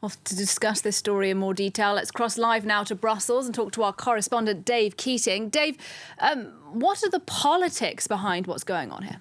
Well, to discuss this story in more detail, let's cross live now to Brussels and talk to our correspondent, Dave Keating. Dave, what are the politics behind what's going on here?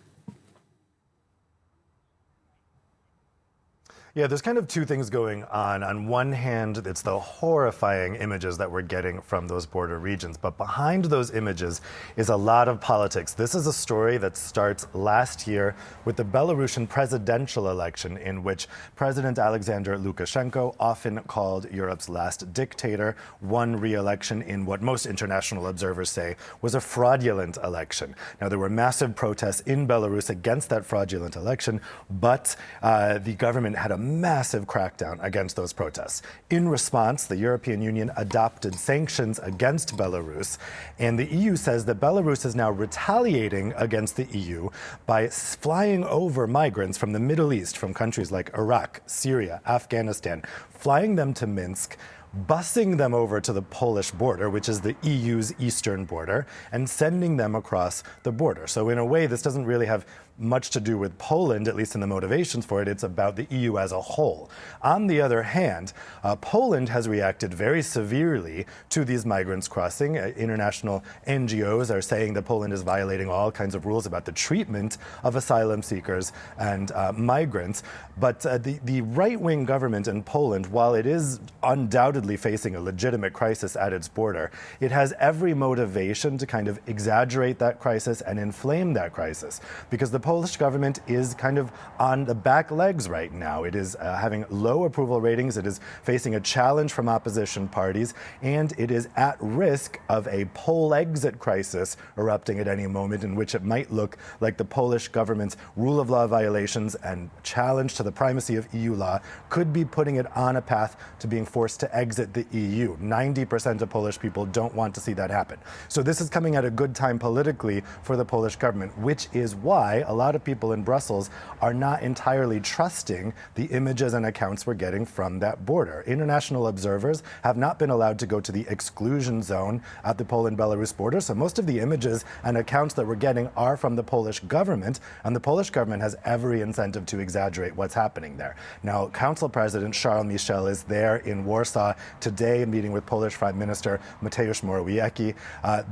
Yeah, there's kind of two things going on. On one hand, it's the horrifying images that we're getting from those border regions. But behind those images is a lot of politics. This is a story that starts last year with the Belarusian presidential election, in which President Alexander Lukashenko, often called Europe's last dictator, won re-election in what most international observers say was a fraudulent election. Now, there were massive protests in Belarus against that fraudulent election, but the government had a massive crackdown against those protests. In response, the European Union adopted sanctions against Belarus, and the EU says that Belarus is now retaliating against the EU by flying over migrants from the Middle East, from countries like Iraq, Syria, Afghanistan, flying them to Minsk, busing them over to the Polish border, which is the EU's eastern border, and sending them across the border. So in a way, this doesn't really have much to do with Poland, at least in the motivations for it. It's about the EU as a whole. On the other hand, Poland has reacted very severely to these migrants crossing. International NGOs are saying that Poland is violating all kinds of rules about the treatment of asylum seekers and migrants. But the right-wing government in Poland, while it is undoubtedly facing a legitimate crisis at its border, it has every motivation to kind of exaggerate that crisis and inflame that crisis, because the Polish government is kind of on the back legs right now. It is having low approval ratings. It is facing a challenge from opposition parties, and it is at risk of a poll exit crisis erupting at any moment, in which it might look like the Polish government's rule of law violations and challenge to the primacy of EU law could be putting it on a path to being forced to exit the EU. 90% of Polish people don't want to see that happen. So this is coming at a good time politically for the Polish government, which is why a lot of people in Brussels are not entirely trusting the images and accounts we're getting from that border. International observers have not been allowed to go to the exclusion zone at the Poland-Belarus border, so most of the images and accounts that we're getting are from the Polish government, and the Polish government has every incentive to exaggerate what's happening there. Now, Council President Charles Michel is there in Warsaw today, meeting with Polish Prime Minister Mateusz Morawiecki.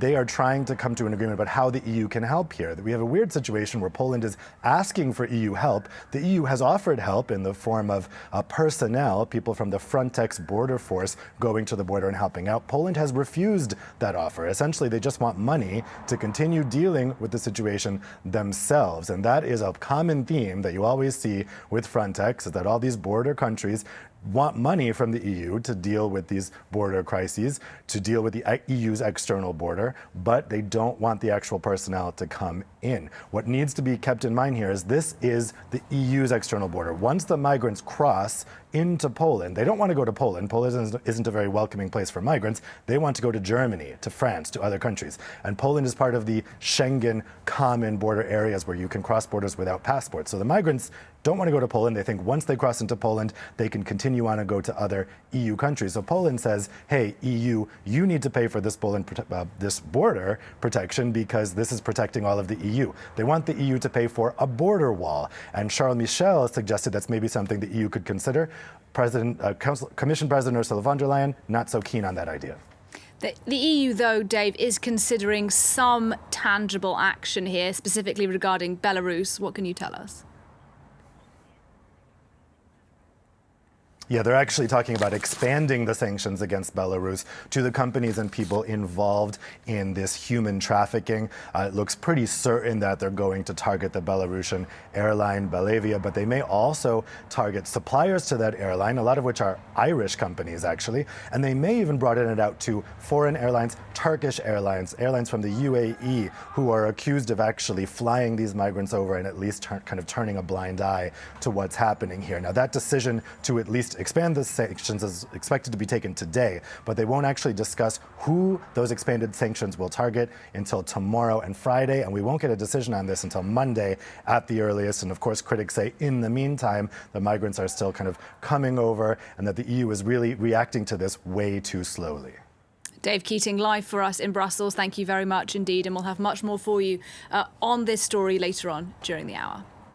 They are trying to come to an agreement about how the EU can help here. We have a weird situation where Poland is asking for EU help. The EU has offered help in the form of personnel, people from the Frontex border force going to the border and helping out. Poland has refused that offer. Essentially, they just want money to continue dealing with the situation themselves. And that is a common theme that you always see with Frontex, is that all these border countries want money from the EU to deal with these border crises, to deal with the EU's external border, but they don't want the actual personnel to come in. What needs to be kept in mind here is this is the EU's external border. Once the migrants cross into Poland, they don't want to go to Poland. Poland isn't a very welcoming place for migrants. They want to go to Germany, to France, to other countries. And Poland is part of the Schengen common border areas where you can cross borders without passports. So the migrants don't want to go to Poland. They think once they cross into Poland, they can continue on and go to other EU countries. So Poland says, hey, EU, you need to pay for this this border protection, because this is protecting all of the EU. They want the EU to pay for a border wall. And Charles Michel suggested that's maybe something the EU could consider. Commission President Ursula von der Leyen, not so keen on that idea. The EU, though, Dave, is considering some tangible action here, specifically regarding Belarus. What can you tell us? Yeah, they're actually talking about expanding the sanctions against Belarus to the companies and people involved in this human trafficking. It looks pretty certain that they're going to target the Belarusian airline Belavia, but they may also target suppliers to that airline, a lot of which are Irish companies, actually. And they may even broaden it out to foreign airlines, Turkish airlines, airlines from the UAE, who are accused of actually flying these migrants over and at least kind of turning a blind eye to what's happening here. Now, that decision to at least expand the sanctions is expected to be taken today, but they won't actually discuss who those expanded sanctions will target until tomorrow and Friday, and we won't get a decision on this until Monday at the earliest. And of course, critics say in the meantime, the migrants are still kind of coming over, and that the EU is really reacting to this way too slowly. Dave Keating, live for us in Brussels. Thank you very much indeed, and we'll have much more for you on this story later on during the hour.